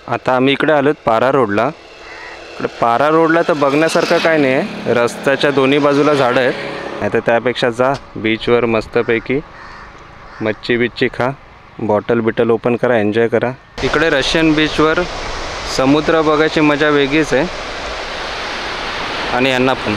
आता आम्ही इकडे आलोत पारा रोडला। इकडे पारा रोडला तर बघण्यासारखं काय नाही आहे, रस्त्याच्या दोन्ही बाजूला झाडं आहेत। नाही तर त्यापेक्षा जा बीचवर मस्तपैकी मच्छी बिच्छी खा, बॉटल बिटल ओपन करा, एन्जॉय करा। इकडे रशियन बीचवर समुद्र बघायची मजा वेगळीच आहे। आणि यांना पण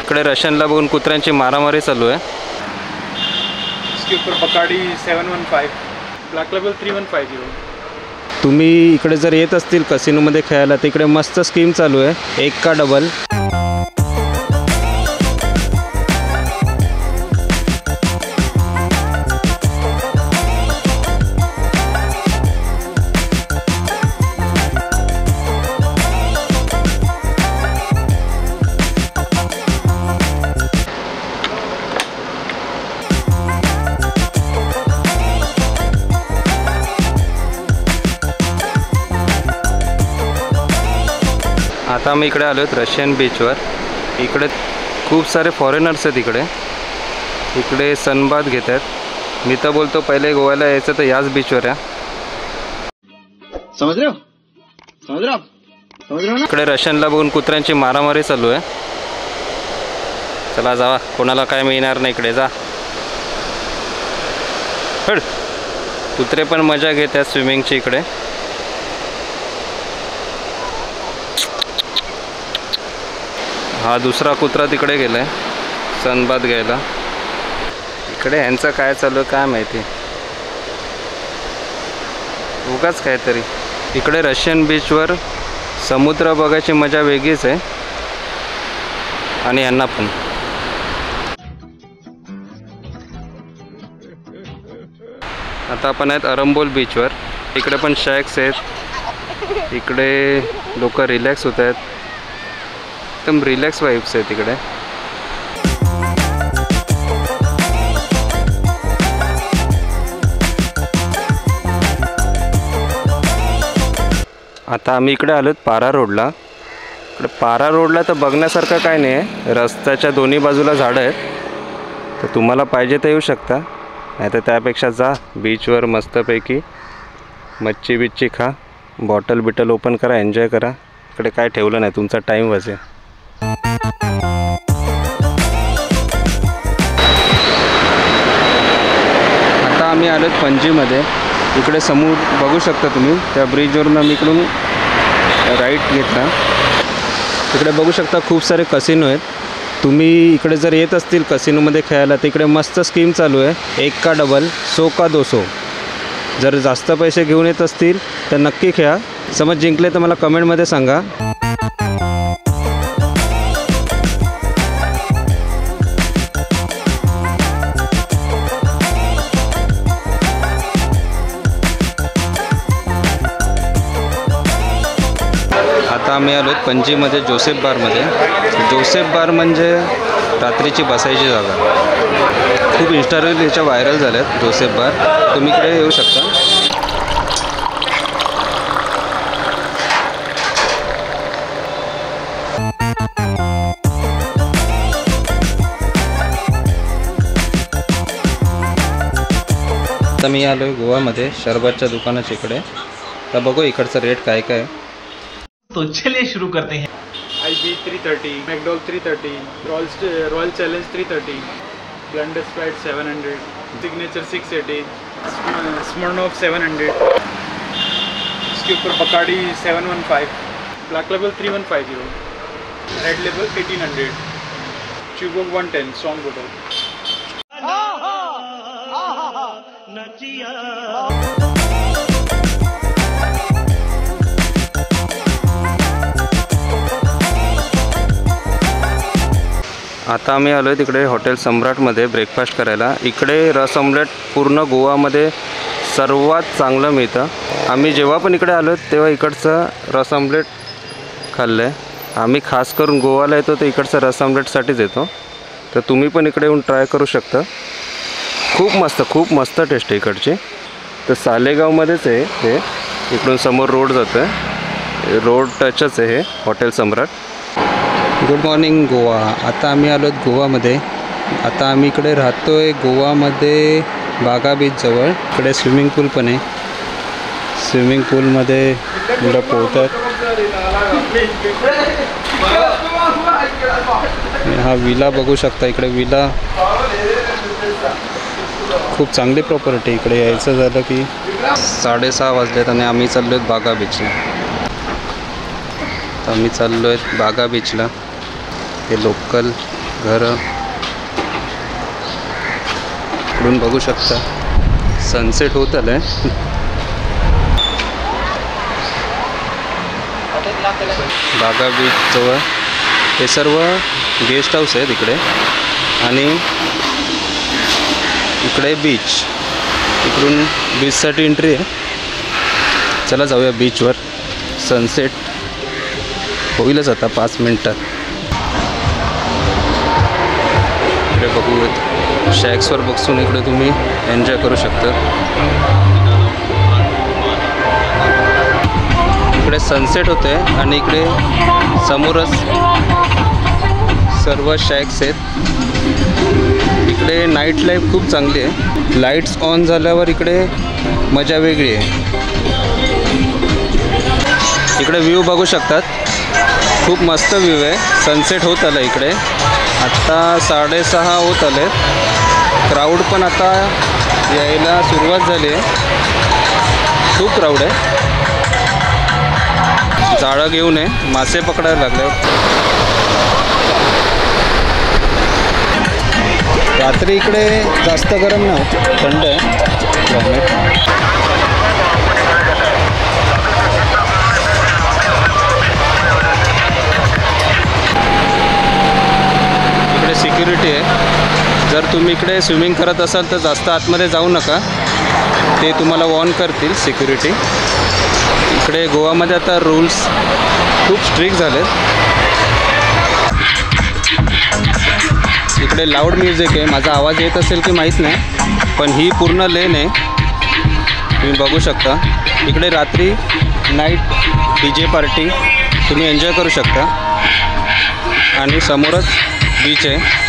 इकडे रशियनला बघून कुत्र्यांची मारामारी चालू आहे। इसके ऊपर बकाडी 715, ब्लॅक लेबल 3150। तुम्ही इकडे जर येत असतील कसिनोमध्ये खेळायला तर इकडे मस्त स्कीम चालू आहे, 1 का डबल। आता आम्ही इकडे आलो आहेत रशियन बीचवर। इकडे खूप सारे फॉरेनर्स आहेत। इकडे सनबाथ घेत आहेत। मी तर बोलतो पहिले गोव्याला यायचं तर याच बीचवर या। समझ रहे हो ना? इकडे रशियनला बघून कुत्र्यांची मारामारी चालू आहे। चला जावा, कोणाला काय मिळणार नाही इकडे, जा हड। कुत्रे पण मजा घेत आहेत स्विमिंगची इकडे। हा दुसरा कुत्रा तिकडे गेलाय सनबाथ घ्यायला। इकडे ह्यांचं काय चालू आहे काय माहिती, उगाच काहीतरी। इकडे रशियन बीचवर समुद्र बघायची मजा वेगळीच आहे। आणि यांना पण आता आपण आहेत अरंबोल बीचवर। इकडे पण शॅक्स आहेत। इकडे लोक रिलॅक्स होत आहेत, एकदम रिलॅक्स वाइब्स आहेत इकडे। आता आम्ही इकडे आलोत पारा रोडला। इकडे पारा रोडला तर बघण्यासारखं काय नाही आहे, रस्त्याच्या दोन्ही बाजूला झाडं आहेत। तर तुम्हाला पाहिजे तर येऊ शकता, नाही तर त्यापेक्षा जा बीचवर मस्तपैकी मच्छी बिच्छी खा, बॉटल बिटल ओपन करा, एन्जॉय करा। इकडे काय ठेवलं नाही, तुमचा टाईम वाचेल। आता आम्ही आलोत पणजीमध्ये। इकडे समोर बघू शकता तुम्ही, त्या ब्रिजवरून आम्ही इकडून राईट घेतला। इकडे बघू शकता खूप सारे कसिनो आहेत। तुम्ही इकडे जर येत असतील कसिनोमध्ये खेळायला तर इकडे मस्त स्कीम चालू आहे, 1 का डबल 100 का 200। जर जास्त पैसे घेऊन येत असतील तर नक्की खेळा। समज जिंकले तर मला कमेंटमध्ये सांगा। आता आम्ही आलो पणजीमध्ये जोसेफ बारमध्ये। जोसेफ बार म्हणजे रात्रीची बसायची जागा, खूप इंस्टा रील याच्या व्हायरल झाल्यात जोसेफ बार। तुम्ही इकडे येऊ शकता। आता मी आलो आहे गोवामध्ये शरबतच्या दुकानाच्या इकडे। तर बघू इकडचं रेट काय काय आहे। तो चलिए शुरू करते हैं। IB 330, McDowell 330, royal challenge 330, blender Sprite 700, signature 680, स्मिर्नॉफ 700। इसके ऊपर Bacardi 715, black label 3150, red label 1800, च्यूबोक 110, strong बोतल। आता आम्ही आलो आहे तिकडे हॉटेल सम्राटमध्ये ब्रेकफास्ट करायला। इकडे रस ऑमलेट पूर्ण गोवामध्ये सर्वात चांगलं मिळतं। आम्ही जेव्हा पण इकडे आलो तेव्हा इकडचं रस ऑमलेट खाल्लं आहे। आम्ही खास करून गोवाला येतो तर इकडचं रस ऑमलेटसाठीच येतो। तर तुम्ही पण इकडे येऊन ट्राय करू शकता। खूप मस्त टेस्ट आहे इकडची। तर सालेगावमध्येच आहे हे, इकडून समोर रोड जातो आहे, रोड टचच आहे हे hotel Samrat. Good morning Goa. आता आम्ही आलो गोवामध्ये। आता आम्ही इकडे राहतोय गोवामध्ये बागा बीच जवळ। इकडे स्विमिंग पूल पण आहे। स्विमिंग पूलमध्ये मुलं पोहतात. हा विला बघू शकता. इकडे विला खूप चांगली प्रॉपर्टी. इकडे यायचं झालं की 6:30 वाजलेत आणि आम्ही चाललो आहेत बागा बीचला. आम्ही चाललो आहेत बागा बीचला. हे लोकल घरं इकडून बघू शकता. सनसेट होत आलं आहे. बागा बीच जवळ हे सर्व गेस्ट हाऊस आहेत इकडे आणि इकडे बीच. इकडून बीचसाठी एंट्री आहे. चला जाऊया बीचवर. सनसेट होईलच आता 5 मिनटात. इकडे बघूयात शॅक्सवर बसून इकडे तुम्ही एन्जॉय करू शकता. इकडे सनसेट होते आणि इकडे समोरच सर्व शॅक्स आहेत. इकडे नाईट लाईफ खूप चांगली आहे. लाईट्स ऑन झाल्यावर इकडे मजा वेगळी आहे. इकडे व्ह्यू बघू शकतात. खूप मस्त व्ह्यू आहे. सनसेट होत आलं इकडे. आत्ता 6:30 होत आले. क्राऊड पण आता यायला सुरुवात झाली आहे. खूप क्राऊड आहे. जाळं घेऊन आहे. मासे पकडायला लागले. रात्री इकडे जास्त गरम नाही, थंड आहे क्लायमेट. इकडे सिक्युरिटी आहे. जर तुम्ही इकडे स्विमिंग करत असाल तर जास्त आतमध्ये जाऊ नका. ते तुम्हाला वॉर्न करतील सिक्युरिटी. इकडे गोवामध्ये आता रूल्स खूप स्ट्रिक्ट झालेत. इकडे लाऊड म्युझिक आहे. माझा आवाज येत असेल की माहीत नाही, पण ही पूर्ण लेन आहे. तुम्ही बघू शकता. इकडे रात्री नाईट DJ पार्टी तुम्ही एन्जॉय करू शकता आणि समोरच बीच आहे.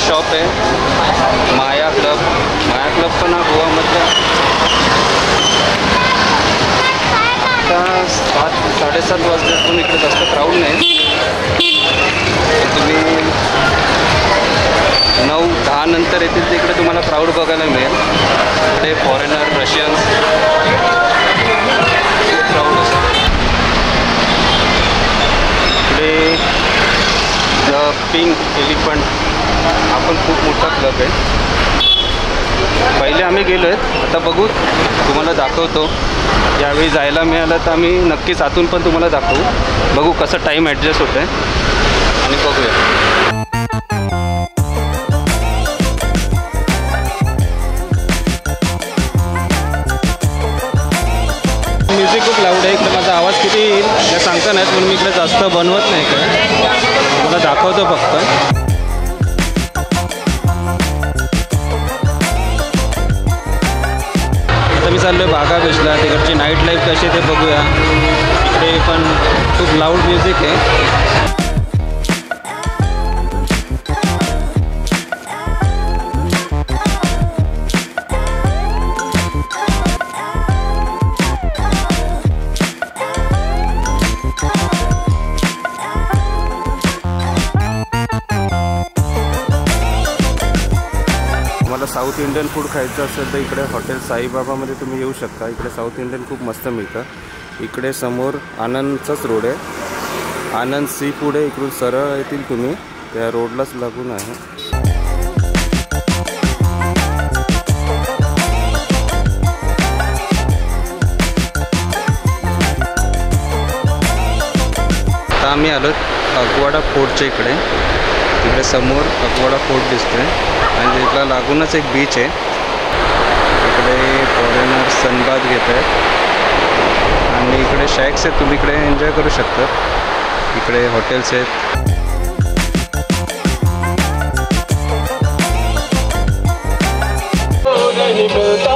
शॉप आहे माया क्लब. माया क्लब पण हा गोवामधला. आता 7-7:30 वाजल्यापासून इकडे जास्त क्राऊड नाही. तुम्ही 9-10 नंतर येतील तर इकडे तुम्हाला क्राऊड बघायला मिळेल. इकडे फॉरेनर, रशियन्स खूप क्राऊड असतो. इकडे द पिंक एलिफंट हा पण खूप मोठा क्लब आहे. पहिले आम्ही गेलो आहेत. आता बघू, तुम्हाला दाखवतो. यावेळी जायला मिळालं तर आम्ही नक्कीच आतून पण तुम्हाला दाखवू. बघू कसं टाईम ॲडजस्ट होतं आहे आणि बघूया. म्युझिक खूप लाऊड आहे. इकडे माझा आवाज किती येईल हे सांगता नाहीत, म्हणून मी इकडे जास्त बनवत नाही. काय मला दाखवतो फक्त. आता मी चाललो आहे बागा बीचला. तिकडची नाईट लाईफ कशी ते बघूया. इकडे पण खूप लाऊड म्युझिक आहे. साऊथ इंडियन फूड खायचं असेल तर इकडे हॉटेल साईबाबामध्ये तुम्ही येऊ शकता. इकडे साऊथ इंडियन खूप मस्त मिळतं. इकडे समोर आनंदचाच रोड आहे, आनंद सी फूड आहे. इकडून सरळ येतील तुम्ही, त्या रोडलाच लागून आहे. आता आम्ही आलो अगवाडा फोर्टच्या इकडे. तिकडे समोर अगवाडा फोर्ट दिसतोय आणि तिथला लागूनच एक बीच आहे. इकडे फॉरेनर सनबाथ घेत आहेत आणि इकडे शॅक्स आहेत, तुम्ही इकडे एन्जॉय करू शकता. इकडे हॉटेल्स आहेत. नहीं मिलता